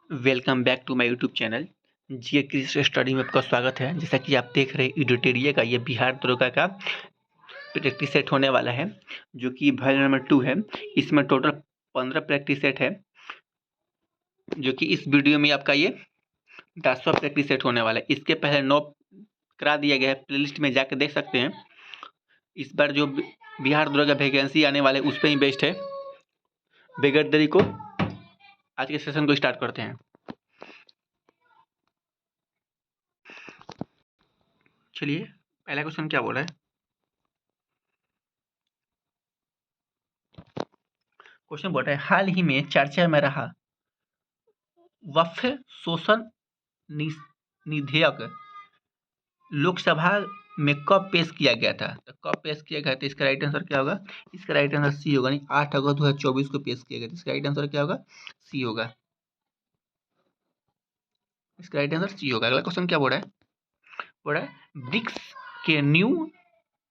Welcome back to my YouTube channel GK Chris study में आपका स्वागत है। जैसा कि आप देख रहे हैं एडिटोरिया का ये बिहार दरोगा का प्रैक्टिस सेट होने वाला है, जो कि भाग नंबर 2 है। इसमें टोटल 15 प्रैक्टिस सेट है, जो कि इस वीडियो में आपका ये 10वां प्रैक्टिस सेट होने वाला है। इसके पहले 9 करा दिया गया है, प्लेलिस्ट में जाकर देख सकते हैं। इस बार जो बिहार दरोगा वैकेंसी आने वाले उस पर ही बेस्ड है। बगैर देरी को आज के सेशन को स्टार्ट करते हैं। चलिए, पहला क्वेश्चन क्या बोल रहा है। क्वेश्चन बोल रहा है, हाल ही में चर्चा में रहा वक्फ शोषण विधेयक लोकसभा में कब पेश किया गया था? तो कब पेश किया गया था, इसका राइट आंसर क्या होगा? इसका राइट आंसर सी होगा। नहीं, 8 अगस्त 2024 को पेश किया गया था। इसका राइट आंसर क्या होगा? सी होगा। इसका राइट आंसर सी होगा। अगला क्वेश्चन क्या बोल रहा है? बोल रहा है ब्रिक्स के न्यू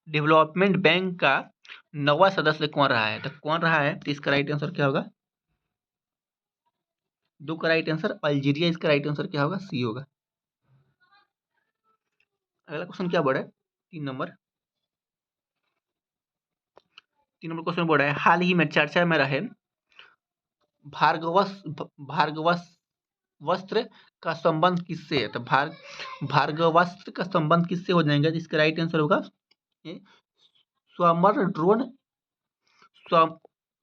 डेवलपमेंट बैंक का नवा सदस्य कौन रहा है? तो कौन रहा है? तो इसका राइट आंसर क्या होगा? 2 का राइट आंसर अल्जीरिया। इसका राइट आंसर क्या होगा? सी होगा। अगला क्वेश्चन क्या बोल रहा है? 3 नंबर क्वेश्चन बोल रहा है, हाल ही में चर्चा में रहे भार्गवस्त्र का संबंध किससे है? तो भार्गवस्त्र का संबंध किससे हो जाएगा? इसका राइट आंसर होगा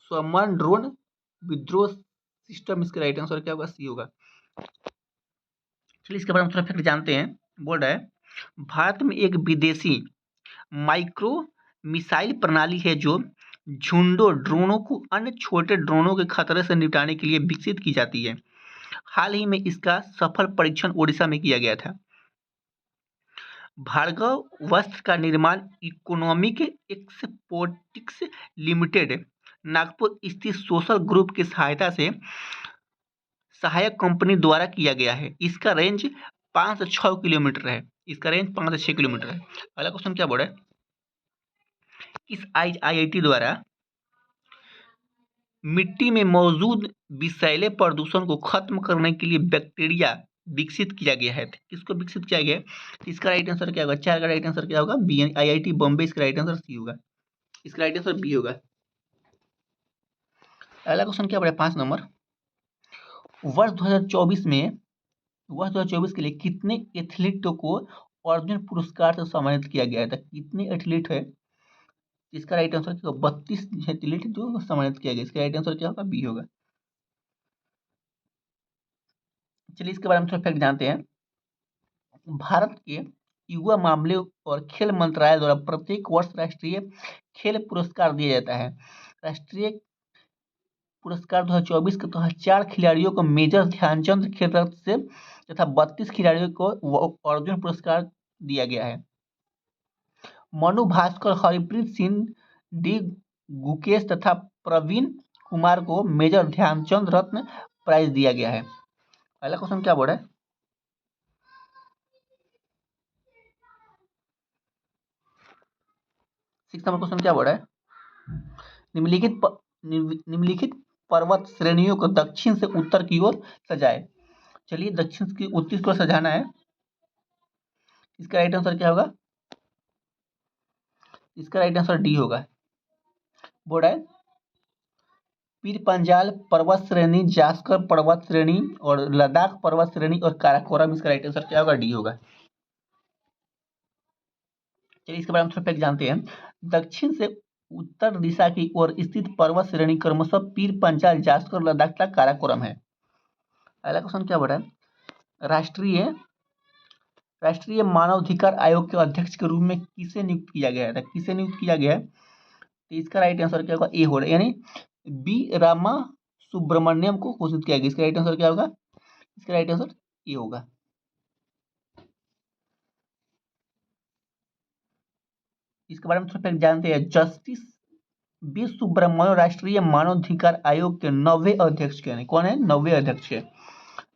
स्वमन ड्रोन विद्रोह सिस्टम। इसका राइट आंसर क्या होगा? सी होगा। चलिए, इसके बारे में थोड़ा फैक्ट जानते हैं। बोल रहा है भारत में एक विदेशी माइक्रो मिसाइल प्रणाली है जो झुंडों ड्रोनों को अन्य छोटे ड्रोनों के खतरे से निपटाने के लिए विकसित की जाती है। हाल ही में इसका सफल परीक्षण ओडिशा में किया गया था। भार्गव वस्त्र का निर्माण इकोनॉमिक एक्सपोर्टिक्स लिमिटेड नागपुर स्थित सोशल ग्रुप की सहायक कंपनी द्वारा किया गया है। इसका रेंज 5 से 6 किलोमीटर है। इसका रेंज 5 से 6 किलोमीटर है। अगला क्वेश्चन क्या बोल रहा है? इस IIT द्वारा मिट्टी में मौजूद विषैले प्रदूषण को खत्म करने के लिए बैक्टीरिया विकसित किया गया है। किसको विकसित किया गया है? इसका राइट आंसर क्या होगा? 4 का राइट आंसर क्या होगा? B, IIT Bombay. इसका राइट आंसर सी होगा। इसका राइट आंसर बी होगा। अगला क्वेश्चन क्या बोला? 5 नंबर वर्ष 2024 के लिए कितने एथलीटों को अर्जुन पुरस्कार से सम्मानित किया गया था? कितने एथलीट है? इसका राइट आंसर क्या होगा? 32 एथलीट जो सम्मानित किया गया। इसका राइट आंसर क्या होगा? बी होगा। चलिए, इसके बारे में थोड़ा फैक्ट जानते हैं। भारत के युवा मामले और खेल मंत्रालय द्वारा प्रत्येक वर्ष राष्ट्रीय खेल पुरस्कार दिया जाता है। राष्ट्रीय पुरस्कार 2024 के तहत 4 खिलाड़ियों को मेजर ध्यानचंद खेल रत्न से तथा 32 खिलाड़ियों को अर्जुन पुरस्कार दिया गया है। मनु भास्कर, हरप्रीत सिंह, डी गुकेश तथा प्रवीण कुमार को मेजर ध्यानचंद रत्न प्राइज दिया गया है। अगला क्वेश्चन क्या बोल रहा है? 6 नंबर क्वेश्चन क्या बोल रहा है? निम्नलिखित पर्वत श्रेणियों को दक्षिण से उत्तर की ओर सजाए। चलिए, दक्षिण की उत्तर की ओर सजाना है। इसका राइट आंसर क्या होगा? इसका राइट आंसर डी होगा। बोल रहा है पीर पंजाल पर्वत श्रेणी, जास्कर पर्वत श्रेणी और लद्दाख पर्वत श्रेणी और काराकोरम। इसका राइट आंसर क्या होगा? डी होगा। चलिए, इसके बारे में थोड़ा जानते हैं। दक्षिण से उत्तर दिशा की ओर स्थित पर्वत श्रेणी क्रमशः पीर पंजाल, जास्कर, लद्दाख तक काराकोरम है। अगला क्वेश्चन क्या बोल रहा है? राष्ट्रीय मानवाधिकार आयोग के अध्यक्ष के रूप में किसे नियुक्त किया गया था? किसे नियुक्त किया गया है? तो इसका राइट आंसर क्या होगा? ए हो रहा है, यानी बी रामा सुब्रमण्यम को घोषित किया गया। इसका राइट आंसर क्या होगा? इसका राइट आंसर ए होगा। इसके बारे में थोड़ा जानते हैं। जस्टिस बी सुब्रमण्यम राष्ट्रीय मानवाधिकार आयोग के 9वें अध्यक्ष के कौन है? 9वें अध्यक्ष है।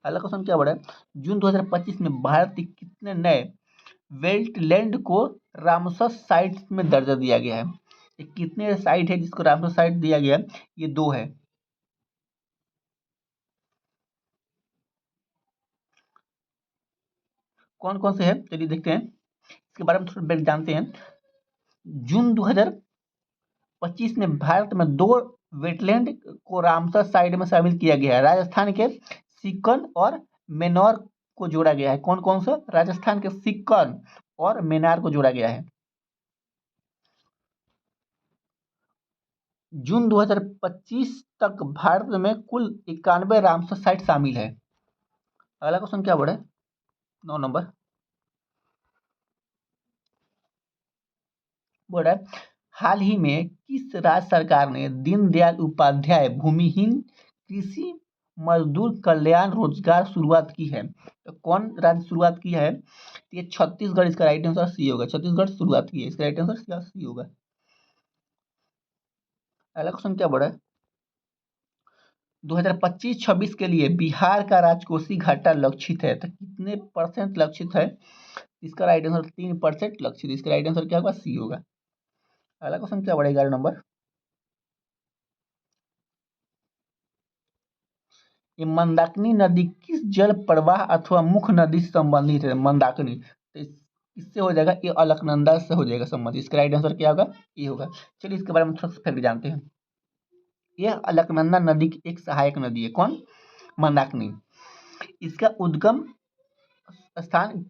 अगला क्वेश्चन क्या बोला है? जून 2025 में भारत के कितने नए वेटलैंड को रामसर साइट्स में दर्जा दिया गया है? ये कितने साइट है जिसको रामसर साइट दिया गया है? ये 2 है। कौन कौन से है, चलिए देखते हैं, इसके बारे में थोड़ा ब्रेक जानते हैं। जून 2025 में भारत में 2 वेटलैंड को रामसर साइट में शामिल किया गया है। राजस्थान के सिक्कन और मेनौर को जोड़ा गया है। कौन कौन सा? राजस्थान के सिक्कन और मेनार को जोड़ा गया है। जून 2025 तक भारत में कुल 91 रामसर साइट शामिल है। अगला क्वेश्चन क्या बोला है? 9 नंबर बोल रहा है, हाल ही में किस राज्य सरकार ने दीनदयाल उपाध्याय भूमिहीन कृषि मजदूर कल्याण रोजगार शुरुआत की है? तो कौन राज्य शुरुआत किया है? तो ये छत्तीसगढ़ इसका राइट आंसर सी होगा। छत्तीसगढ़ शुरुआत की है, इसका राइट आंसर सी होगा। अगला क्वेश्चन क्या बोल रहा है? 2025-26 के लिए बिहार का राजकोषीय घाटा लक्षित है, तो कितने % लक्षित है? इसका राइट आंसर 3% लक्षित। इसका राइट आंसर क्या होगा? सी होगा। अगला क्वेश्चन क्या बढ़ेगा? 11 नंबर, ये मंदाकिनी नदी किस जल प्रवाह अथवा मुख्य नदी से संबंधित है? मंदाकिनी, तो इससे हो जाएगा, ये अलकनंदा से हो जाएगा संबंधित। इसका राइट आंसर क्या होगा? ये होगा। चलिए इसके बारे में थोड़ा सा फैक्ट जानते हैं। यह अलकनंदा नदी की एक सहायक नदी है। कौन? मंदाकिनी। इसका उद्गम स्थान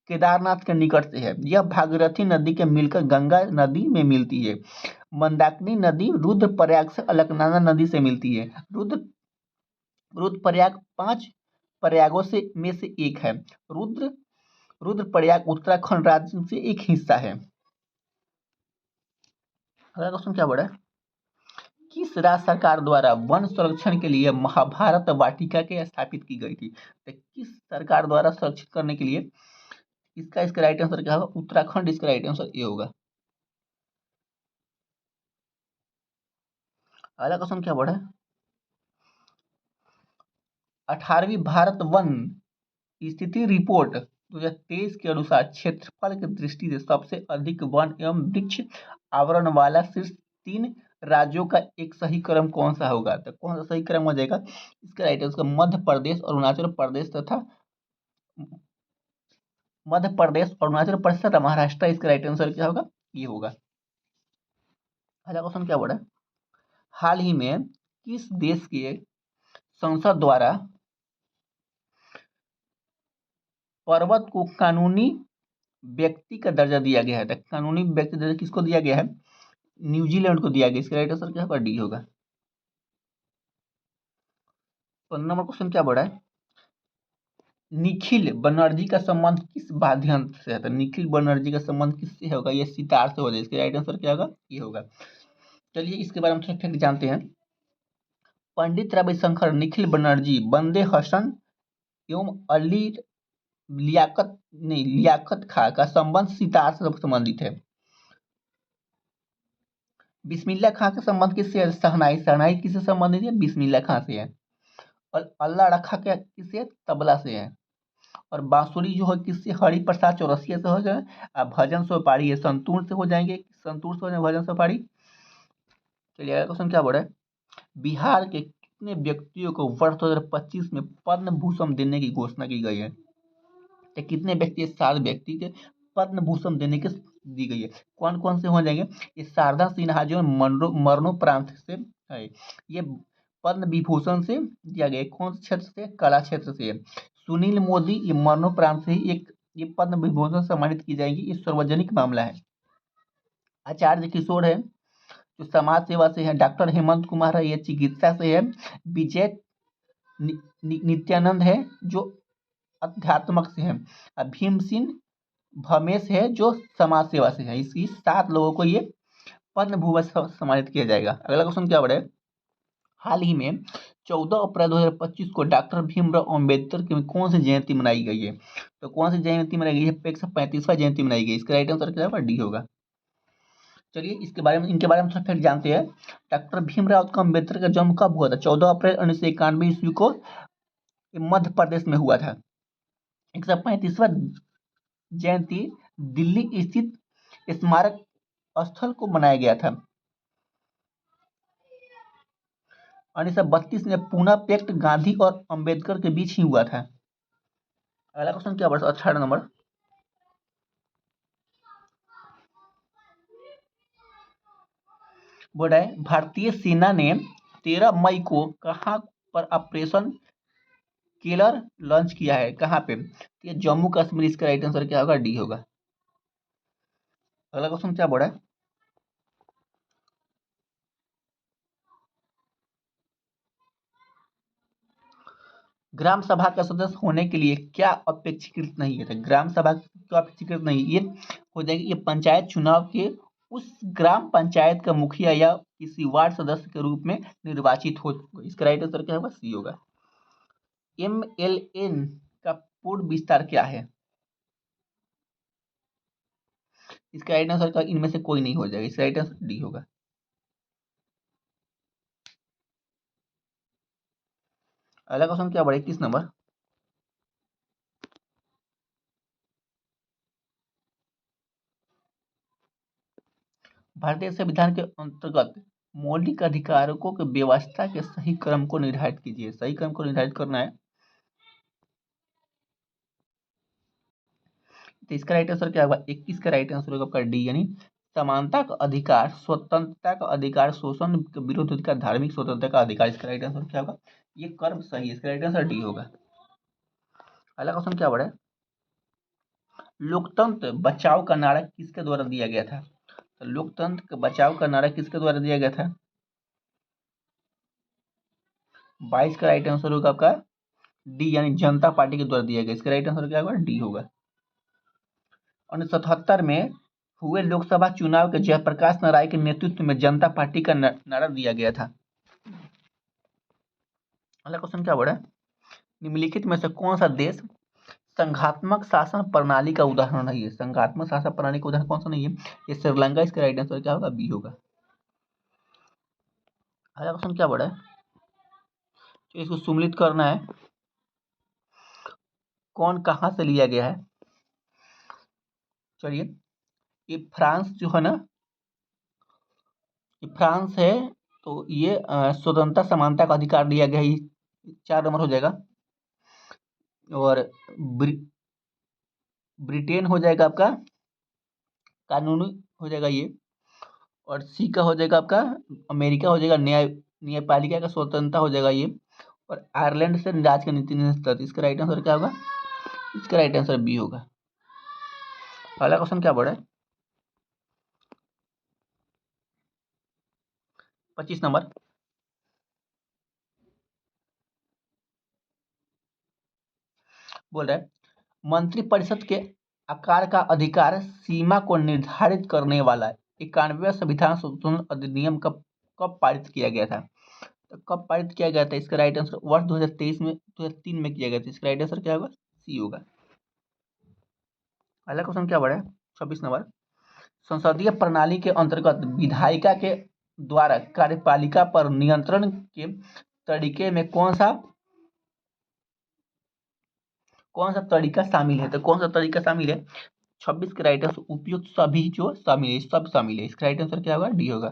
केदारनाथ के निकट से है। यह भागीरथी नदी के मिलकर गंगा नदी में मिलती है। मंदाकिनी नदी रुद्रप्रयाग से अलकनंदा नदी से मिलती है। रुद्रप्रयाग 5 प्रयागों में से एक है। रुद्रप्रयाग उत्तराखंड राज्य से एक हिस्सा है। अगला क्वेश्चन क्या बोला है? किस राज्य सरकार द्वारा वन संरक्षण के लिए महाभारत वाटिका के स्थापित की गई थी? तो किस सरकार द्वारा संरक्षित करने के लिए? इसका राइट आंसर क्या होगा? उत्तराखंड। इसका राइट आंसर ये होगा। अगला क्वेश्चन क्या बोला है? 18वीं भारत वन स्थिति रिपोर्ट 2023 के अनुसार क्षेत्रफल की दृष्टि से सबसे अधिक वन एवं वृक्ष आवरण वाला शीर्ष 3 राज्यों का एक सही क्रम कौन सा होगा? तो कौन सा सही क्रम हो जाएगा? इसका राइट आंसर मध्य प्रदेश, अरुणाचल प्रदेश तथा महाराष्ट्र। इसका राइट आंसर क्या होगा? ये होगा। अगला क्वेश्चन क्या बोला है? हाल ही में किस देश के संसद द्वारा पर्वत को कानूनी व्यक्ति का दर्जा दिया गया है? तो कानूनी व्यक्ति दर्जा किसको दिया गया है? न्यूजीलैंड को दिया गया। इसका राइट आंसर क्या होगा? डी होगा। 15 नंबर क्वेश्चन क्या बोला है? निखिल बनर्जी का संबंध किस वाद्य यंत्र से है? तो निखिल बनर्जी का संबंध किससे होगा? ये सितार से हो जाए। इसका राइट आंसर क्या होगा? ये होगा। चलिए इसके बारे में थोड़ा फैक्ट जानते हैं। पंडित रविशंकर, निखिल बनर्जी, बंदे हसन एवं अली लियाकत खां का संबंध सितार से संबंधित है। बिस्मिल्लाह खां का संबंध किससे है? शहनाई किससे संबंधित है? बिस्मिल्लाह खां से है। और अल्लाह रखा क्या किससे? तबला से है। और बांसुरी जो है किससे? हरि प्रसाद चौरसिया से हो जाए। भजन सोपारी है संतूर से हो जाएंगे। संतूर से हो जाए भजन सोपारी। चलिए अगला क्वेश्चन क्या बोल रहा है? बिहार के कितने व्यक्तियों को वर्ष 2025 में पद्म भूषण देने की घोषणा की गई है? तो कितने व्यक्ति? 7 व्यक्ति के पद्म भूषण देने की दी गई है। कौन कौन से हो जाएंगे? ये शारदा सिन्हा जो मरणोपरांत से है, ये पद्म विभूषण से दिया गया। कौन से क्षेत्र से? कला क्षेत्र से है। सुनील मोदी, ये मरणोपरांत से ही एक ये पद्म विभूषण सम्मानित की जाएंगी। ये सार्वजनिक मामला है। आचार्य किशोर है जो समाज सेवा से है। डॉक्टर हेमंत कुमार है, ये चिकित्सा से है। विजय नित्यानंद है जो अध्यात्मक से है। भीम सिंह भमेश है जो समाज सेवा से है। इस 7 लोगों को ये पद्म भूषण सम्मानित किया जाएगा। अगला क्वेश्चन क्या बढ़े? हाल ही में 14 अप्रैल 2025 को डॉक्टर भीमराव अंबेडकर की कौन सी जयंती मनाई गई है? तो कौन सी जयंती मनाई गई है? 135वां जयंती मनाई गई। इसका राइट आंसर क्या होगा? डी होगा। चलिए इनके बारे में थोड़ा फिर जानते हैं। डॉक्टर भीमराव अम्बेडकर का जन्म कब हुआ था? 14 अप्रैल 1991 ईस्वी को मध्य प्रदेश में हुआ था। 135वां जयंती दिल्ली स्थित स्मारक स्थल को बनाया गया था। 1932 में पूना पैक्ट गांधी और अंबेडकर के बीच ही हुआ था। अगला क्वेश्चन क्या बोला 18 नंबर, बोल रहा है भारतीय सेना ने 13 मई को कहां पर ऑपरेशन केलर लॉन्च किया है, कहां पे? तो ये जम्मू कश्मीर, इसका राइट आंसर क्या होगा? डी होगा। अगला क्वेश्चन क्या बोल रहा है, ग्राम सभा का सदस्य होने के लिए क्या अपेक्षाकृत नहीं है? तो ग्राम सभा क्यों अपेक्षाकृत नहीं? ये हो जाएगी, ये पंचायत चुनाव के उस ग्राम पंचायत का मुखिया या किसी वार्ड सदस्य के रूप में निर्वाचित हो। इसका राइट आंसर क्या होगा? सी होगा। MLN का पूर्ण विस्तार क्या है? इसका राइट आंसर का इनमें से कोई नहीं हो जाएगा, इसका राइट आंसर डी होगा। अगला क्वेश्चन क्या बढ़े 21 नंबर, भारतीय संविधान के अंतर्गत मौलिक अधिकारों के व्यवस्था के सही क्रम को निर्धारित कीजिए। सही क्रम को निर्धारित करना है, तो इसका राइट आंसर क्या होगा? 21 का राइट आंसर होगा आपका डी, यानी समानता का अधिकार, स्वतंत्रता का अधिकार, शोषण के विरुद्ध अधिकार, धार्मिक स्वतंत्रता का अधिकार। इसका राइट आंसर क्या होगा? ये कर्म सही है, इसका राइट आंसर डी होगा। अगला क्वेश्चन क्या बढ़े, लोकतंत्र बचाओ का नारा किसके द्वारा दिया गया था? तो लोकतंत्र के बचाव का नारा किसके द्वारा दिया गया था? 22 का राइट आंसर होगा आपका डी, यानी जनता पार्टी के द्वारा दिया गया। इसका राइट आंसर क्या होगा? डी होगा। 1977 में हुए लोकसभा चुनाव के जयप्रकाश नारायण के नेतृत्व में जनता पार्टी का नारा दिया गया था। अगला क्वेश्चन क्या बोला, निम्नलिखित में से कौन सा देश संघात्मक शासन प्रणाली का उदाहरण नहीं है? संघात्मक शासन प्रणाली का उदाहरण कौन सा नहीं है? ये श्रीलंका। इसका राइट आंसर क्या होगा? बी होगा। अगला क्वेश्चन क्या बोला है, तो इसको सुमिलित करना है, कौन कहां से लिया गया है? चलिए, ये फ्रांस जो है ना, ये फ्रांस है, तो ये स्वतंत्रता समानता का अधिकार दिया गया है, 4 नंबर हो जाएगा। और ब्रिटेन हो जाएगा आपका कानूनी हो जाएगा ये। और सी का हो जाएगा आपका अमेरिका हो जाएगा, न्यायपालिका का स्वतंत्रता हो जाएगा ये। और आयरलैंड से राज का नीति निर्धारित। इसका राइट आंसर क्या होगा? इसका राइट आंसर बी होगा। अगला क्वेश्चन क्या बोल रहा है 25 नंबर, बोल रहा है मंत्रिपरिषद के आकार का अधिकार सीमा को निर्धारित करने वाला 91वां संविधान संशोधन अधिनियम कब कब पारित किया गया था? तो कब पारित किया गया था? इसका राइट आंसर वर्ष 2023 में 2003 में किया गया था। इसका राइट आंसर क्या होगा? सी होगा। अगला क्वेश्चन क्या बढ़ा है 26 नंबर, संसदीय प्रणाली के अंतर्गत विधायिका के द्वारा कार्यपालिका पर नियंत्रण के तरीके में कौन सा तरीका शामिल है? तो कौन सा तरीका शामिल है? 26 के राइट आंसर उपयुक्त सभी जो शामिल है, सब शामिल है। इसका राइट आंसर क्या होगा? डी होगा।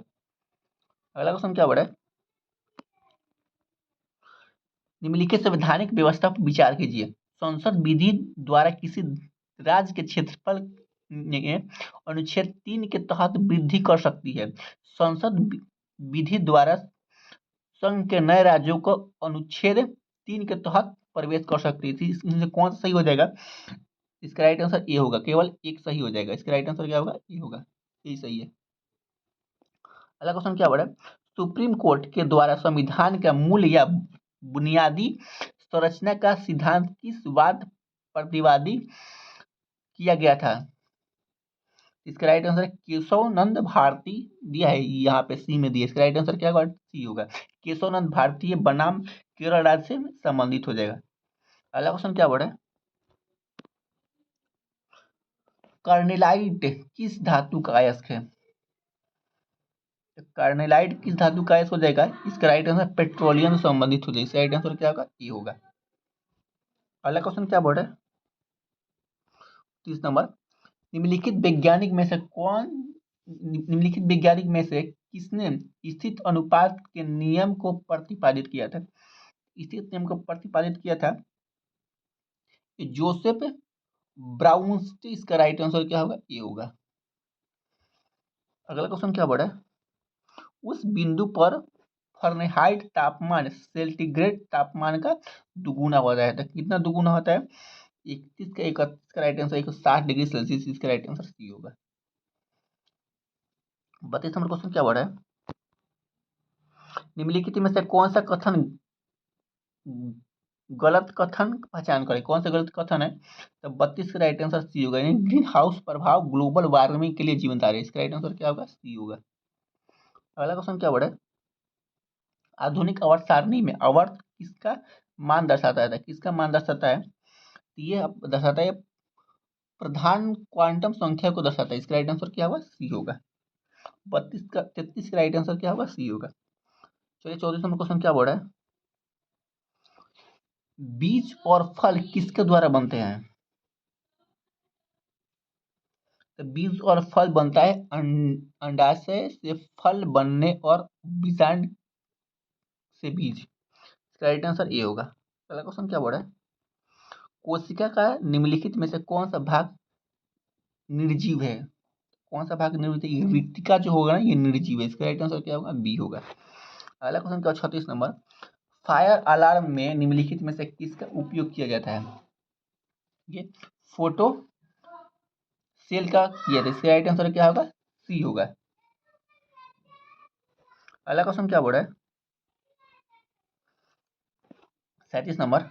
अगला क्वेश्चन क्या बढ़ा है, निम्नलिखित संवैधानिक व्यवस्था पर विचार कीजिए। संसद विधि द्वारा किसी राज्य के क्षेत्रफल में अनुच्छेद 3 के तहत वृद्धि कर सकती है। संसद विधि द्वारा संघ के नए राज्यों को अनुच्छेद 3 के तहत प्रवेश कर सकती थी। इसमें कौन सा सही हो जाएगा? इसका राइट आंसर ए होगा, केवल एक सही हो जाएगा। इसका राइट आंसर क्या होगा? ए होगा, यही सही है। अगला क्वेश्चन क्या बोला, सुप्रीम कोर्ट के द्वारा संविधान का मूल या बुनियादी संरचना का सिद्धांत किस वाद प्रतिवादी किया गया था? इसका राइट आंसर केशव नंद भारती दिया है, यहाँ पे सी में दिया। इसका राइट आंसर क्या होगा? सी होगा। केशव नंद भारतीय बनाम केरल राज्य से संबंधित हो जाएगा। अगला क्वेश्चन क्या बोला, कार्नेलाइट किस धातु का अयस्क है? कार्नेलाइट किस धातु का अयस्क हो जाएगा? इसका राइट आंसर पेट्रोलियम से संबंधित हो जाएगा। इसका राइट आंसर क्या होगा? ये होगा। अगला क्वेश्चन क्या बोल रहा है 30 नंबर, निम्नलिखित वैज्ञानिक में से किसने स्थित अनुपात के नियम को प्रतिपादित किया था? स्थित नियम को प्रतिपादित किया था जोसेफ ब्राउनस्टी, इसका राइट आंसर क्या होगा? ए होगा। अगला क्वेश्चन क्या बढ़ा है? उस बिंदु पर फ़ारेनहाइट तापमान सेंटीग्रेड तापमान का दुगुना हो जाता है। कितना दुगुना होता है? 31 का 31 का राइट आंसर 160 डिग्री सेल्सियस, इसका राइट आंसर सी होगा। 32 नंबर क्वेश्चन क्या बढ़ा है? निम्नलिखित में से कौन सा कथन गलत कथन पहचान करें? कौन सा गलत कथन है? तो 32 का राइट आंसर सी होगा, यानी ग्रीन हाउस प्रभाव ग्लोबल वार्मिंग के लिए जिम्मेदार है, इसका राइट आंसर क्या होगा? सी होगा। अगला क्वेश्चन क्या बढ़ा है? आधुनिक आवर्त सारणी में आवर्त किसका मान दर्शाता है? किसका मान दर्शाता है? ये दर्शाता है प्रधान क्वांटम संख्या को दर्शाता है, इसका राइट आंसर क्या होगा? सी होगा। 33 का राइट आंसर क्या होगा? सी होगा। चलिए 34 नंबर क्वेश्चन क्या बोल रहा है? बीज और फल किसके द्वारा बनते हैं? तो बीज और फल बनता है अंडाशय से फल बनने और बीजांड से बीज, इसका राइट आंसर ए होगा। अगला क्वेश्चन क्या बोल रहा है? कोशिका का निम्नलिखित में से कौन सा भाग निर्जीव है? कौन सा भाग निर्जीव है? ये रिक्तिका जो होगा ना, ये निर्जीव है, इसका राइट आंसर क्या होगा? बी होगा। अगला क्वेश्चन क्या? 36 नंबर, फायर अलार्म में निम्नलिखित में से किसका उपयोग किया जाता है? ये फोटो सेल का किया था, इसका राइट आंसर क्या होगा? सी होगा। अगला क्वेश्चन क्या बोल रहा है? 37 नंबर,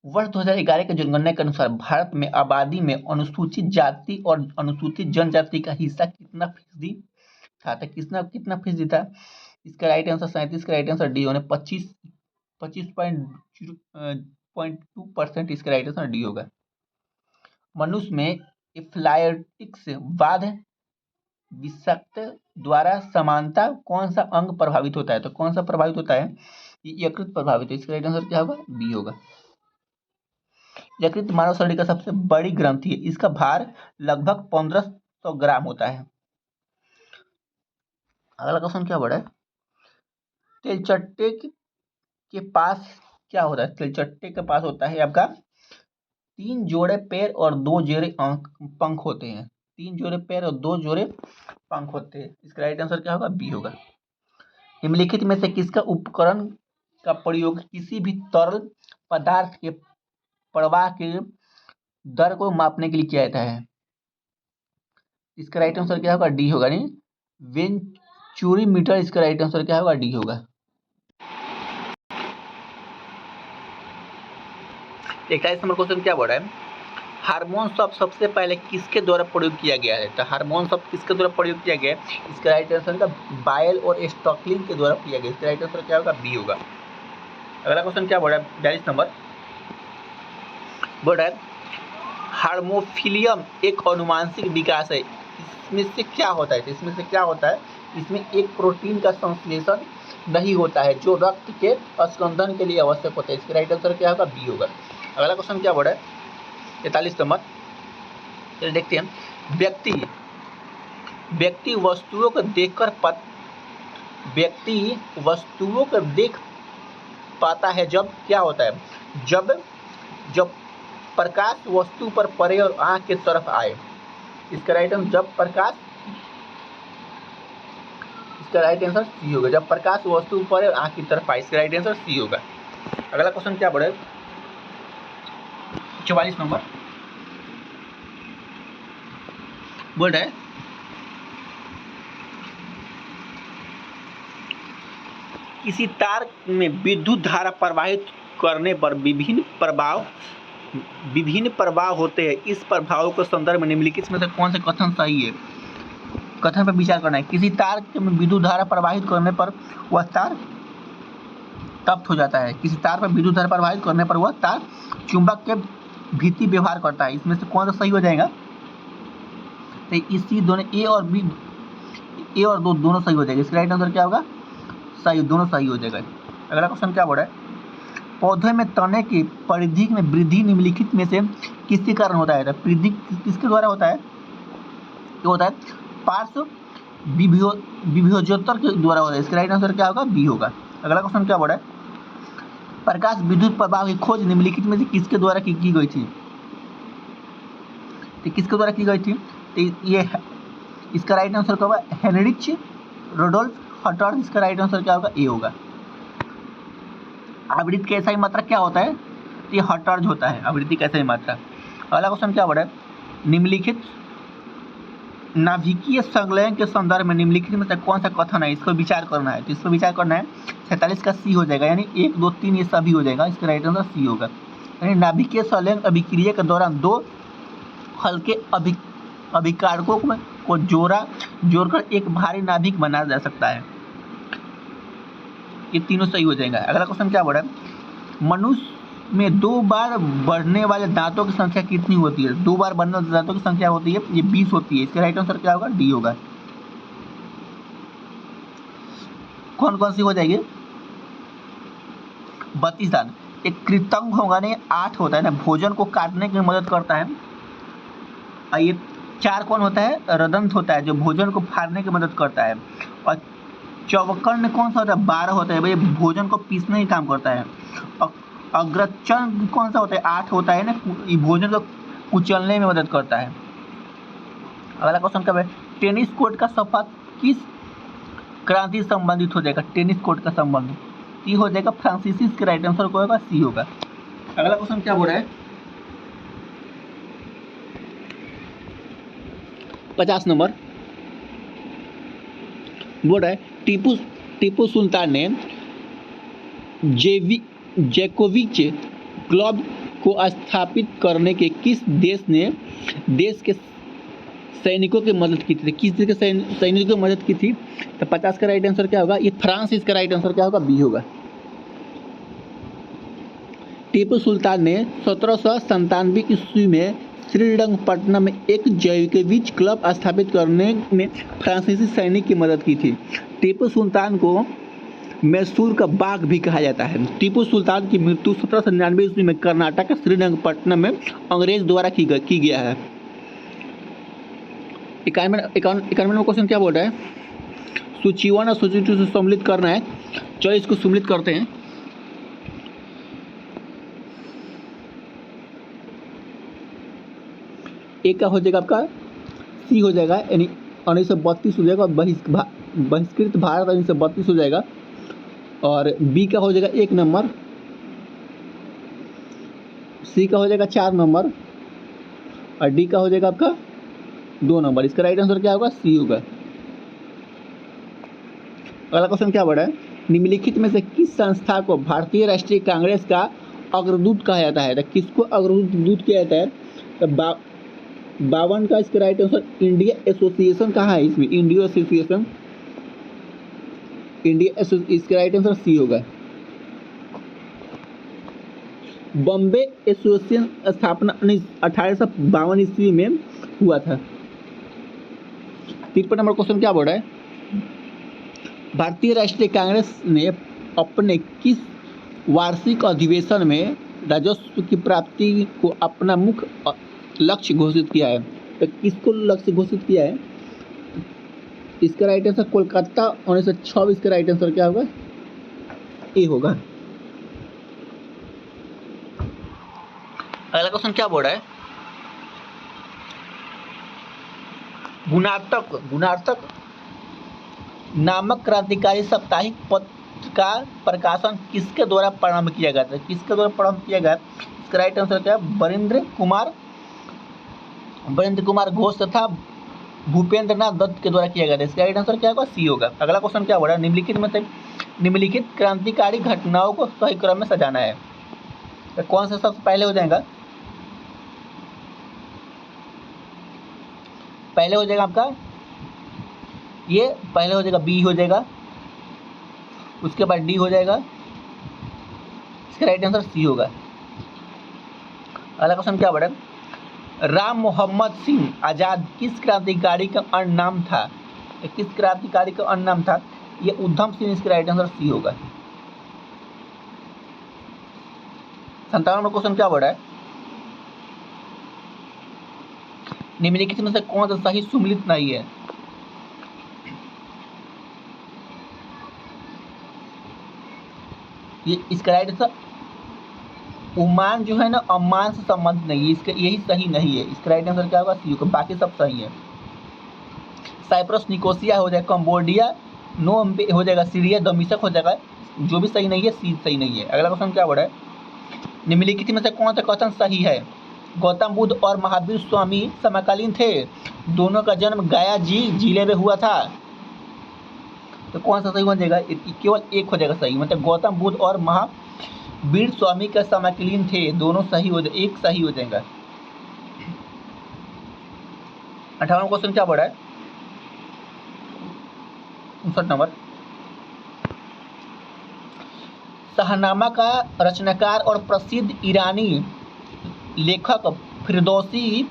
वर्ष 2011 की जनगणना के अनुसार भारत में आबादी में अनुसूचित जाति और अनुसूचित जनजाति का हिस्सा कितना फीसदी था? तो कितना फीसदी था? इसका राइट आंसर 37 का राइट आंसर डी होने 25.2%, इसका राइट आंसर डी होगा। मनुष्य में एफ्लाइटिक्स वाद विषाक्त द्वारा समानता कौन सा अंग प्रभावित होता है? तो कौन सा प्रभावित होता है? यकृत प्रभावित है, इसका राइट आंसर क्या होगा? बी होगा। यकृत मानव शरीर का सबसे बड़ी ग्रंथि है, इसका भार लगभग 1500 ग्राम होता है। अगला क्वेश्चन क्या बढ़ा है? तिलचट्टे के पास क्या होता है? तिलचट्टे के पास होता है आपका 3 जोड़े पैर और 2 जोड़े पंख होते हैं। 3 जोड़े पैर और 2 जोड़े पंख होते हैं, इसका राइट आंसर क्या होगा? बी होगा। निम्नलिखित में से किसका उपकरण का प्रयोग किसी भी तरल पदार्थ के प्रवाह के दर को मापने के लिए किया जाता है? इसका राइट आंसर क्या होगा? डी होगा। नहीं, वेंचुरीमीटर, इसका राइट आंसर क्या होगा? डी होगा। 41 नंबर क्वेश्चन क्या बोल रहा है? हार्मोन शब्द सबसे पहले किसके द्वारा प्रयोग किया गया है? तो हार्मोन शब्द किसके द्वारा प्रयोग किया गया है? इसका राइट आंसर का बायल और स्टॉकलिन के द्वारा किया गया, इसका राइट आंसर क्या होगा? बी होगा। अगला क्वेश्चन क्या बोल रहा है? 42 नंबर बोल रहा है हार्मोफिलियम एक अनुवांशिक विकास है, इसमें से क्या होता है? इसमें से क्या होता है? इसमें एक प्रोटीन का संश्लेषण नहीं होता है जो रक्त के स्कंदन के लिए आवश्यक होता है, इसका राइट आंसर क्या होगा? बी होगा। अगला क्वेश्चन क्या बोल रहा है? 43 नंबर, चलिए देखते हैं। व्यक्ति वस्तुओं को देखकर देख पाता है जब क्या होता है? जब प्रकाश वस्तु पर पड़े और आंख की तरफ आए, इसका राइट आंसर जब प्रकाश, इसका राइट आंसर सी होगा। जब प्रकाश वस्तु पर और आंख की तरफ आए, इसका राइट आंसर सी होगा। अगला क्वेश्चन क्या बोल रहा है? 44 नंबर बोल रहा है किसी तार में विद्युत धारा प्रवाहित करने पर विभिन्न प्रभाव होते हैं, इस प्रभाव के संदर्भ में निम्नलिखित में से कौन से कथन सही है? कथन पर विचार करना है। किसी तार में विद्युत धारा प्रवाहित करने पर वह तार तप्त हो जाता है। किसी तार पर विद्युत धारा प्रवाहित करने पर वह तार चुंबक के भीति व्यवहार करता है, इसमें से कौन सा सही हो जाएगा? तो इसी दोनों ए और बी, ए और दो दोनों सही हो जाएगा, इसका राइट आंसर क्या होगा? सही, दोनों सही हो जाएगा। अगला क्वेश्चन क्या बोल रहा है? पौधे में तने की परिधि में वृद्धि निम्नलिखित में से किसके कारण होता है? वृद्धि किसके द्वारा होता है? क्या होता है? पार्श्व विभोजोत्तर के द्वारा होता है, इसका राइट आंसर क्या होगा? बी होगा। अगला क्वेश्चन क्या बोल रहा है? प्रकाश विद्युत प्रवाह की खोज निम्नलिखित में से किसके द्वारा की गई थी? तो किसके द्वारा की गई थी? तो ये इसका राइट आंसर क्या होगा? हेनरिच रुडोल्फ हटर्ड। इसका राइट आंसर क्या होगा? ए होगा। आवृत्ति का SI मात्रा क्या होता है? तो ये हटर्ज होता है आवृत्ति का SI मात्रा। अगला क्वेश्चन क्या बोला है? निम्नलिखित नाभिकीय संलयन के संदर्भ में निम्नलिखित में से कौन सा कथन है? इसको विचार करना है। तो इसको विचार करना है 47 का सी हो जाएगा, यानी 1 2 3 ये सभी हो जाएगा। इसका राइट आंसर सी होगा। यानी नाभिकीय संलयन अभिक्रिया के दौरान दो हल्के अभिकारकों को जोड़कर एक भारी नाभिक बनाया जा सकता है। ये तीनों सही हो जाएगा। अगला क्वेश्चन क्या बोला है? मनुष्य में 2 बार बढ़ने वाले दांतों की संख्या कितनी होती है? 2 बार बढ़ने वाले दांतों की संख्या होती है, ये 20 होती है। इसका राइट आंसर क्या होगा? डी होगा। कौन कौन सी हो जाएगी? 32 दांत। एक कृतंग होगा नहीं, 8 होता है ना, भोजन को काटने की मदद करता है। और ये 4 कौन होता है? रदंत होता है, जो भोजन को फाड़ने की मदद करता है। और चौवकर्ण कौन सा होता है? 12 होता है, भाई भोजन को पीसने का काम करता है। और अग्रचरण कौन सा होता है? 8 होता है ना, भोजन को कुचलने में मदद करता है। अगला क्वेश्चन क्या है? टेनिस कोर्ट का सफा किस क्रांति से संबंधित हो जाएगा? टेनिस कोर्ट का संबंध सी हो जाएगा फ्रांसीसी। इसका राइट आंसर क्या होगा? सी होगा। अगला क्वेश्चन क्या बोल रहा है? 50 नंबर बोल रहा है टीपू सुल्तान ने जैकोविच क्लब को स्थापित करने के किस देश के सैनिकों की मदद की थी? किस देश के सैनिकों की मदद की थी? तो 50 का राइट आंसर क्या होगा? ये फ्रांस। इसका राइट आंसर क्या होगा? बी होगा। टीपू सुल्तान ने 1797 ईस्वी में श्रीरंगपट्टनम में एक जैकोविच क्लब स्थापित करने में फ्रांसीसी सैनिक की मदद की थी। टीपू सुल्तान को मैसूर का बाघ भी कहा जाता है। टीपू सुल्तान की मृत्यु 1799 ईस्वी में कर्नाटक के श्रीरंगपट्टनम में अंग्रेज द्वारा की गया है। 91 में क्वेश्चन क्या बोल रहा है? सूची 1 और सूची 2 से सम्मिलित करना है। चलो इसको सम्मिलित करते हैं। एक का हो जाएगा आपका सी हो जाएगा, यानी 1932 हो जाएगा। बहिष्कृत भारत 1932 हो जाएगा। और बी का हो जाएगा 1 नंबर, सी का हो जाएगा 4 नंबर, और डी का हो जाएगा आपका 2 नंबर। इसका राइट आंसर क्या होगा? सी होगा। अगला क्वेश्चन क्या बढ़ा है? निम्नलिखित में से किस संस्था को भारतीय राष्ट्रीय कांग्रेस का अग्रदूत कहा जाता है? तो किसको अग्रदूत किया जाता है? तो 52 का इसका राइट आंसर इंडिया एसोसिएशन कहाँ है? इसमें इंडिया एसोसिएशन, इसका राइट आंसर सी होगा। बॉम्बे एसोसिएशन स्थापना 1852 ईस्वी में हुआ था। 53 नंबर क्वेश्चन क्या बोल रहा है? भारतीय राष्ट्रीय कांग्रेस ने अपने किस वार्षिक अधिवेशन में राजस्व की प्राप्ति को अपना मुख्य लक्ष्य घोषित किया है? तो किसको लक्ष्य घोषित किया है? इसका राइट आंसर कोलकाता 1926 का राइट आंसर क्या होगा? ए होगा। अगला क्वेश्चन क्या बोल रहा है? गुणार्तक नामक क्रांतिकारी साप्ताहिक पत्र का प्रकाशन किसके द्वारा प्रारंभ किया गया था? किसके द्वारा प्रारंभ किया गया? इसका राइट आंसर क्या है? वरिंद्र कुमार घोष तथा भूपेंद्र नाथ दत्त के द्वारा किया गया था। इसका राइट आंसर क्या होगा? सी होगा। अगला क्वेश्चन क्या बोल रहा है? निम्नलिखित क्रांतिकारी घटनाओं को सही क्रम में सजाना है। तो कौन सा सबसे पहले हो जाएगा? पहले हो जाएगा आपका ये पहले हो जाएगा, बी हो जाएगा, उसके बाद डी हो जाएगा। इसका राइट आंसर सी होगा। अगला क्वेश्चन क्या बढ़ा? राम मोहम्मद सिंह आजाद किस क्रांतिकारी का अन्य नाम था? किस क्रांतिकारी का अन्य नाम था? ये उधम सिंह। इसका राइट आंसर सी होगा। 57 नंबर क्वेश्चन क्या बढ़ा है? निम्नलिखित में से कौन सा सही सुमेलित नहीं है? ये इसका राइट आंसर ओमान जो है ना अम्मान से संबंधित नहीं है, इसका यही सही नहीं है। इसका राइट आंसर क्या होगा? सी होगा, बाकी सब सही है। साइप्रस निकोसिया हो जाएगा, कंबोडिया नोम हो जाएगा, सीरिया दमिश्क हो जाएगा, जो भी सही नहीं है सी सही नहीं है। अगला क्वेश्चन क्या बोला है? निम्नलिखित में से कौन सा कथन सही है? गौतम बुद्ध और महावीर स्वामी समकालीन थे, दोनों का जन्म गया जिले में हुआ था। तो कौन सा सही बन जाएगा? केवल एक हो जाएगा सही, मतलब गौतम बुद्ध और महावीर स्वामी का समकालीन थे, दोनों सही हो जाए, एक सही हो जाएगा। 58वां क्वेश्चन क्या बोला है? 59 नंबर। शाहनामा का रचनाकार और प्रसिद्ध ईरानी लेखक फिरदौसी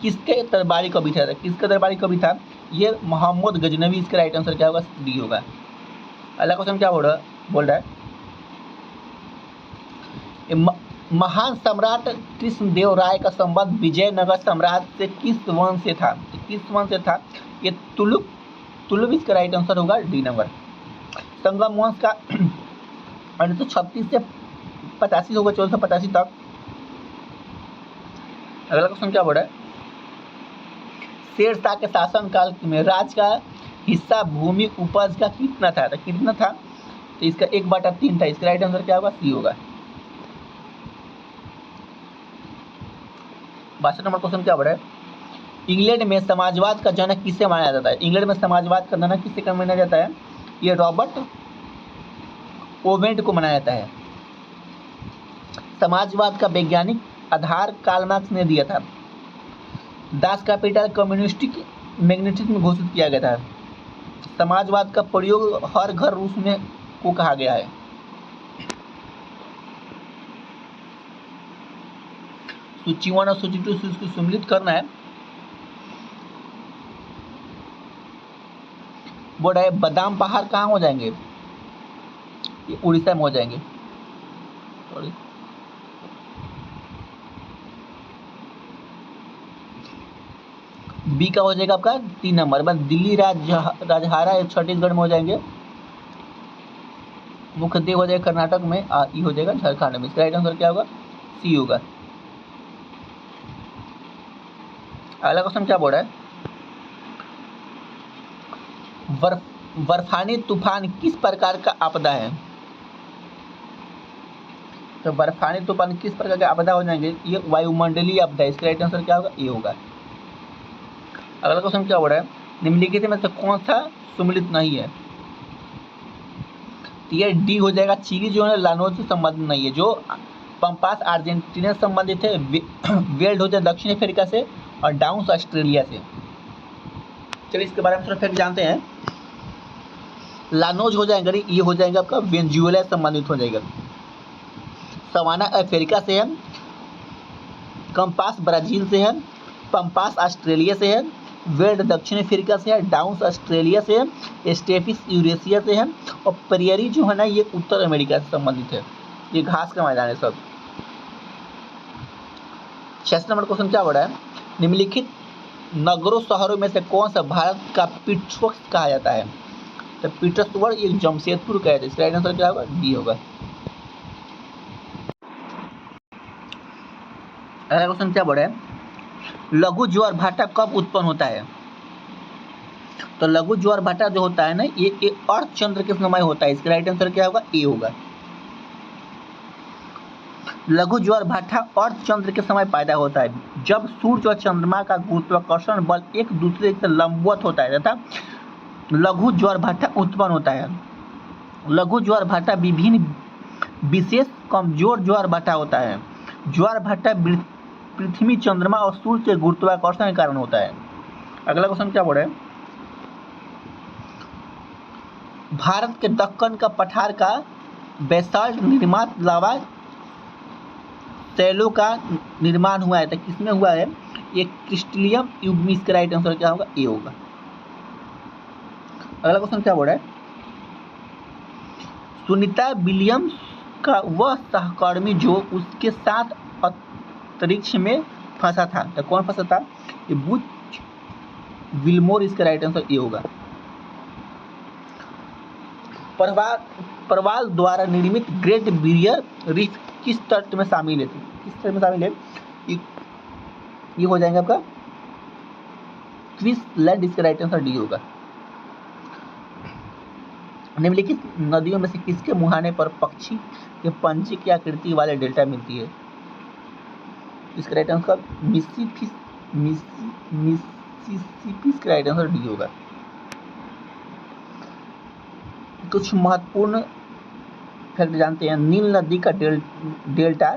किसके दरबारी कवि था? किसका दरबारी कवि था? ये मोहम्मद गजनवी। इसका राइट आंसर क्या होगा? डी होगा। अगला क्वेश्चन क्या बोल रहा है? महान सम्राट कृष्णदेव राय का संबंध विजयनगर साम्राज्य से किस वंश से था? किस वंश से था? ये तुलुक। इसका राइट आंसर होगा डी नंबर। संगम वंश का 1836 से 85 होगा, 1485 तक। अगला क्वेश्चन क्या बोल रहा है? शेरशाह के शासनकाल में राज्य का हिस्सा भूमि उपज का कितना था? तो कितना था? तो इसका 1/3 था। इसका राइट आंसर क्या होगा? सी होगा। 62 नंबर क्वेश्चन क्या बोल रहा है? इंग्लैंड में समाजवाद का जनक किसे माना जाता है? इंग्लैंड में समाजवाद का जनक किसे माना जाता है? ये रॉबर्ट ओवेंट को माना जाता है। समाजवाद का वैज्ञानिक आधार कार्ल मार्क्स ने दिया था। दास कैपिटल कम्युनिस्टिक मैग्नेटिज्म में घोषित किया गया था। समाजवाद का प्रयोग हर घर रूस में को कहा गया है। सूची 1 और सूची 2 इसको सम्मिलित करना है। बोर्ड है बादाम पहाड़ कहाँ हो जाएंगे? ये उड़ीसा में हो जाएंगे। सॉरी, बी का हो जाएगा आपका 3 नंबर। बस दिल्ली राजहारा छत्तीसगढ़ में हो जाएंगे। मुख्यदेव हो जाएगा कर्नाटक में। ई हो जाएगा झारखंड में। इसका राइट आंसर क्या होगा? सी होगा। अगला क्वेश्चन क्या बोल रहा है? बर्फानी तूफान किस प्रकार का आपदा है? तो बर्फानी तूफान किस प्रकार का आपदा हो जाएंगे? ये वायुमंडलीय आपदा है। इसका राइट आंसर क्या होगा? ए होगा। अगला क्वेश्चन क्या हो रहा है? निम्नलिखित में से कौन सा सम्मिलित नहीं है? ये डी हो जाएगा। चिली जो है लानोज से संबंधित नहीं है। जो पंपास अर्जेंटीना से संबंधित है, वेल्ड हो जाए दक्षिण अफ्रीका से, और डाउन्स ऑस्ट्रेलिया से। चलिए इसके बारे में थोड़ा फैक्ट जानते हैं। लानोज हो जाएंगे, ये हो जाएगा आपका वेनेजुएला से संबंधित हो जाएगा। सवाना अफ्रीका से है, कंपास ब्राजील से है, पंपास ऑस्ट्रेलिया से है, वेल्ड दक्षिण अफ्रीका से है, डाउन्स ऑस्ट्रेलिया से है, स्टेफिस यूरेशिया से है, और प्रेयरी जो है ना ये उत्तर अमेरिका से संबंधित है। ये घास का मैदान है सब। 66 नंबर क्वेश्चन क्या बोला है? निम्नलिखित नगरों शहरों में से कौन सा भारत का पीटर्सबर्ग कहा जाता है? तो पीटर्सबर्ग ये जमशेदपुर का है। इसका राइट आंसर क्या होगा? डी होगा। अगला क्वेश्चन क्या बोला है? लघु ज्वार भाटा कब उत्पन्न होता है? तो लघु ज्वार भाटा जो होता है ना ये अर्धचंद्र के समय होता है। इसका राइट आंसर क्या होगा? ए होगा। लघु ज्वार भाटा अर्धचंद्र के समय पैदा होता है जब सूर्य और चंद्रमा का गुरुत्वाकर्षण बल एक दूसरे से लंबवत होता है तथा लघु ज्वार भाटा उत्पन्न होता है। लघु ज्वार भाटा विभिन्न विशेष कमजोर ज्वार भाटा होता है। ज्वार भाटा पृथ्वी, चंद्रमा और सूर्य के गुरुत्वाकर्षण के कारण होता है। अगला क्वेश्चन क्या बोल रहे हैं? भारत के दक्कन का पठार का बेसाल्ट निर्मात लावा शैलों का निर्माण हुआ है। तो किसमें हुआ है? ये क्रिस्टलियम युग में। इसका राइट आंसर क्या होगा? ए होगा। अगला क्वेश्चन क्या बोल रहा है? सुनीता विलियम्स का वह सहकर्मी जो उसके साथ अंतरिक्ष में फंसा था, तो कौन फंसा था? ये बुच विल्मोर। इसका राइट आंसर ए होगा। परवाल द्वारा निर्मित ग्रेट बैरियर रीफ किस तट में शामिल है? किस तट में शामिल है? ये हो जाएगा आपका क्वींसलैंड, इसका राइट आंसर डी होगा। निम्नलिखित नदियों में से किसके मुहाने पर पक्षी के पंजे की आकृति वाले डेल्टा मिलती है? इसका राइट आंसर मिसिसिपी, इसका राइट आंसर डी होगा। कुछ महत्वपूर्ण फैक्ट जानते हैं। नील नदी का डेल्टा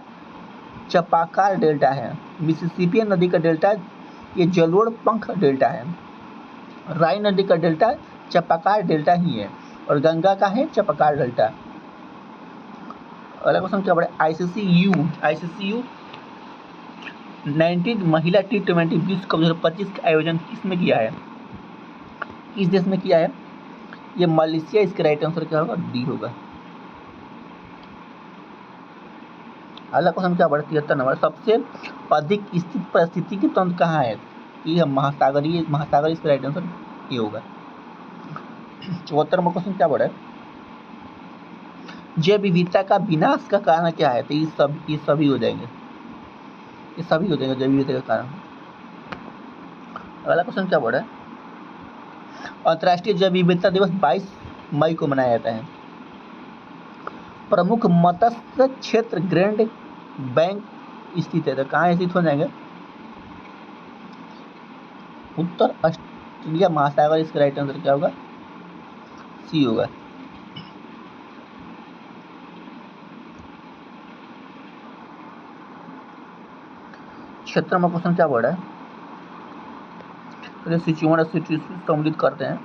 चपाकार डेल्टा है। मिसिसिपी नदी का डेल्टा ये जलोढ़ पंख डेल्टा है। राइन नदी का डेल्टा चपाकार डेल्टा ही है और गंगा का है चपाकार डेल्टा। अगला क्वेश्चन क्या पड़े? आईसीसीयू 19 महिला T20 विश्व कप 2025 का आयोजन किसमें किया है? किस देश में किया है? ये मलेशिया। इसका राइट आंसर क्या होगा? डी होगा। अगला क्वेश्चन क्या पड़े? 73 नंबर। सबसे अधिक स्थित पारिस्थितिकी तंत्र कहाँ है? ये महासागरीय, इसका राइट आंसर ये होगा। 74 नंबर क्वेश्चन क्या पड़ा है? जैव विविधता का विनाश का कारण क्या है? तो ये सभी हो जाएंगे, जैव विविधता का कारण। अगला क्वेश्चन क्या पड़ा है? अंतर्राष्ट्रीय जैव विविधता दिवस 22 मई को मनाया जाता है। प्रमुख मत्स्य क्षेत्र ग्रेट बैंक स्थित है। तो कहाँ स्थित हो जाएंगे? उत्तर ऑस्ट्रेलिया महासागर। इसका राइट आंसर क्या होगा? सी होगा। क्षेत्र में क्वेश्चन क्या पड़ा है? सिचुएशन सम्मिलित करते हैं।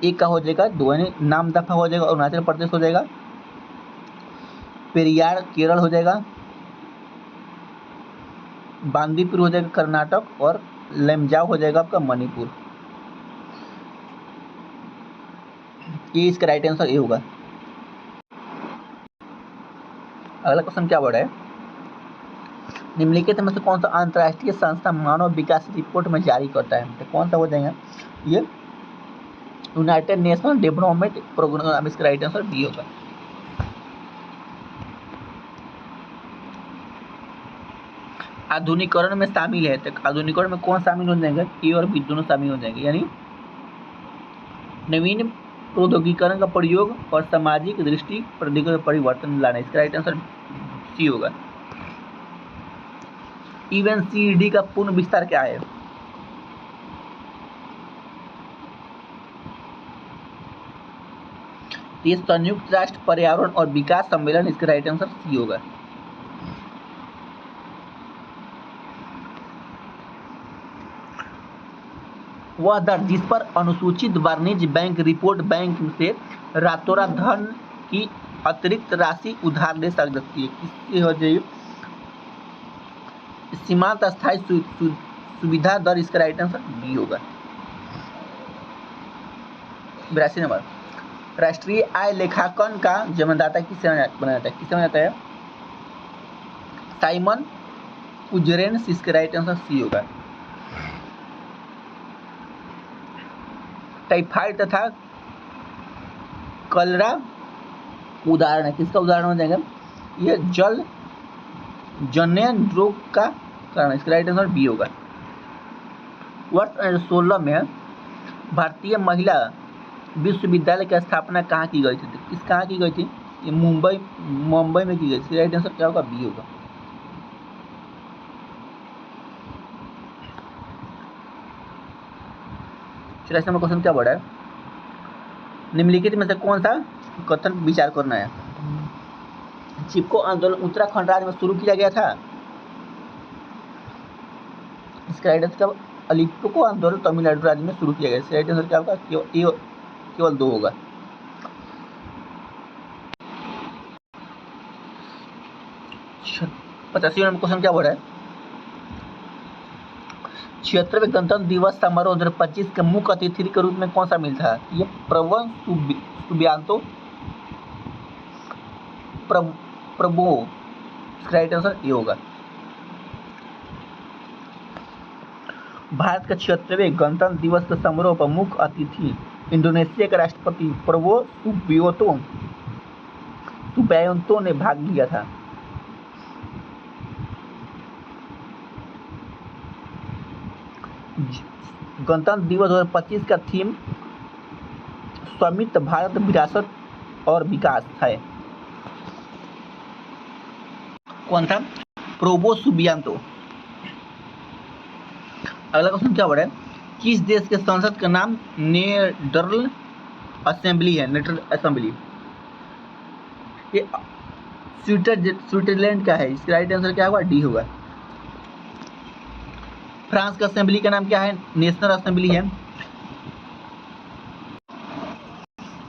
एक का हो जाएगा, दो यानी नाम दफा हो जाएगा, अरुणाचल प्रदेश हो जाएगा, पेरियार केरल हो जाएगा, बांदीपुर हो जाएगा कर्नाटक, और लेमजाओ हो जाएगा आपका मणिपुर। ये इसका राइट आंसर ये होगा। अगला क्वेश्चन क्या बड़ा है? निम्नलिखित में से कौन सा अंतर्राष्ट्रीय संस्था मानव विकास रिपोर्ट में जारी करता है? तो कौन सा हो जाएगा? ये यूनाइटेड नेशनल डेवलपमेंट प्रोग्राम। इसका राइट आंसर बी होगा। आधुनिकीकरण में शामिल है। तो आधुनिकीकरण में कौन शामिल हो जाएंगे? ए और बी दोनों शामिल हो जाएंगे, यानी नवीन प्रौद्योगिकीकरण का प्रयोग और सामाजिक दृष्टि परिवर्तन लाना। इसका राइट आंसर सी होगा। UNCED का पूर्ण विस्तार क्या है? ये संयुक्त राष्ट्र पर्यावरण और विकास सम्मेलन। इसका राइट आंसर सी होगा। वह दर जिस पर अनुसूचित वाणिज्य बैंक रिपोर्ट बैंक से रातों रात धन की अतिरिक्त राशि उधार ले सकती है, किससे हो जाएगी? सीमांत अस्थायी सुविधा दर। इसका राइट आंसर बी होगा। 82 नंबर। राष्ट्रीय आय लेखांकन का जन्मदाता किसे बनाया जाता है? साइमन उजरेन। इसका राइट आंसर सी होगा। टाइफाइड तथा कलरा उदाहरण है। किसका उदाहरण हो जाएगा? यह जल जन्य रोग का कारण। इसका राइट आंसर बी होगा। वर्ष 2016 में भारतीय महिला विश्वविद्यालय की स्थापना कहाँ की गई थी? कहाँ की गई थी? ये मुंबई में की गई थी। राइट आंसर क्या होगा? बी होगा। चलिए क्वेश्चन क्या बड़ा है? निम्नलिखित में से कौन सा कथन विचार करना है? चिपको आंदोलन उत्तराखंड राज्य में शुरू किया गया था। इसका राइट आंसर अलिप्को आंदोलन तमिलनाडु राज्य में शुरू किया गया। इसका राइट आंसर क्या होगा? केवल दो होगा। पचासी नंबर क्वेश्चन क्या बड़ा है? 76वें गणतंत्र दिवस समारोह 2025 के मुख्य अतिथि के रूप में कौन सा मिल था? ये प्रवन सुबियांतो प्रभु। इसका राइट आंसर ये होगा। भारत के 76वें गणतंत्र दिवस के समारोह पर मुख्य अतिथि इंडोनेशिया के राष्ट्रपति प्रबोवो सुबियांतो ने भाग लिया था। गणतंत्र दिवस 2025 का थीम स्वामित्व भारत विरासत और विकास है। कौन था? Prabowo Subianto. अगला क्वेश्चन क्या बढ़ा है? किस देश के संसद का नाम नेडरल असेंबली है? नेडरल असेंबली ये स्विट्जरलैंड का है। इसका राइट आंसर क्या होगा? डी होगा। फ्रांस का असेंबली का नाम क्या है? नेशनल असेंबली है।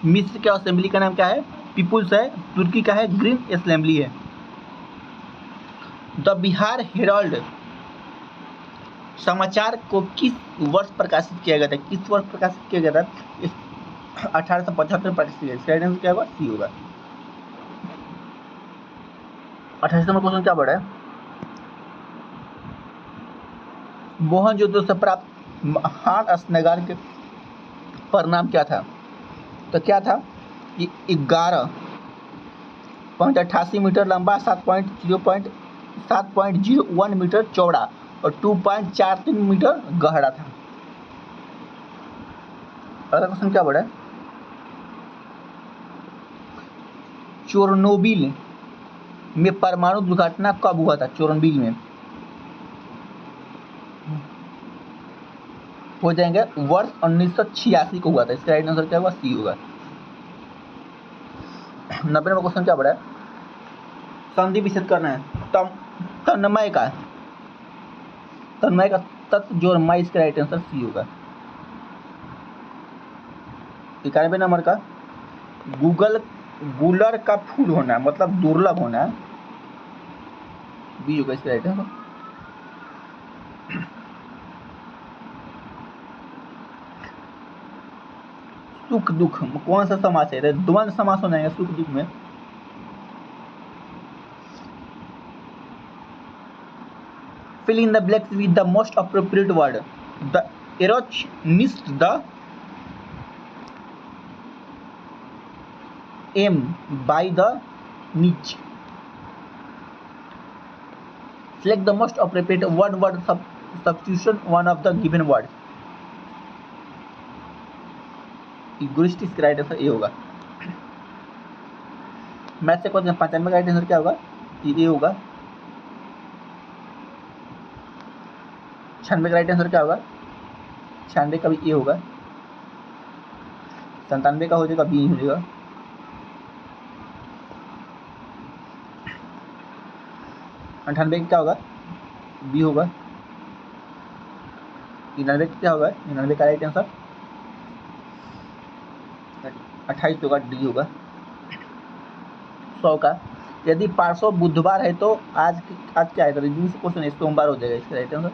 मिस्र के असेंबली का नाम क्या है? पीपुल्स है। तुर्की का है ग्रीन असेंबली है। द बिहार हेराल्ड समाचार को किस वर्ष प्रकाशित किया गया था? किस वर्ष प्रकाशित किया गया था? 1875 प्रकाशित किया। इसका आंसर क्या होगा? सी होगा। 28 नंबर क्वेश्चन क्या बढ़ा है? मोहनजोदड़ो से प्राप्त महान स्नानागार के परिणाम क्या था? तो क्या था कि 11.88 मीटर लंबा, 7.01 मीटर चौड़ा और 2.43 मीटर गहरा था। अगला क्वेश्चन क्या बढ़ा? चेरनोबिल में परमाणु दुर्घटना कब हुआ था? चेरनोबिल में हो जाएंगे वर्ष 1986 को हुआ था। इसका राइट आंसर क्या होगा? सी होगा। 90 नंबर क्वेश्चन क्या बढ़ा? संधि विच्छेद करना है। तन्मय का तत्व ज्योतिर्मय। इसका राइट आंसर सी होगा। 91 नंबर का गुलर का फूल होना मतलब दुर्लभ होना, बी होगा। इसका राइट आंसर। सुख दुख कौन सा समास है? द्वंद्व समास हो जाएगा सुख दुख में। Fill in the blanks with the most appropriate word. The erosionist, the aim by the niche. Select the most appropriate one word substitution one of the given words. Egoist इसका राइट आंसर ए होगा। Math से question 95 का right answer क्या होगा? ए होगा। 96 का right answer क्या होगा? 96 का भी ए होगा। 97 का हो जाएगा बी हो जाएगा। 98 का क्या होगा? बी होगा। 99 का क्या होगा? 99 का राइट आंसर 28 होगा, डी होगा। 100 का यदि पार्श्व बुधवार है तो आज क्या है? क्वेश्चन सोमवार हो जाएगा। इसका राइट आंसर।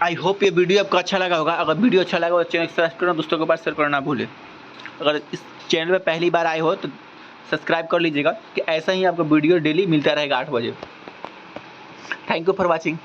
आई होप ये वीडियो आपको अच्छा लगा होगा। अगर वीडियो अच्छा लगा तो चैनल सब्सक्राइब करना, दोस्तों के पास शेयर करना ना भूलें। अगर इस चैनल पे पहली बार आए हो तो सब्सक्राइब कर लीजिएगा कि ऐसा ही आपको वीडियो डेली मिलता रहेगा 8 बजे। Thank you for watching.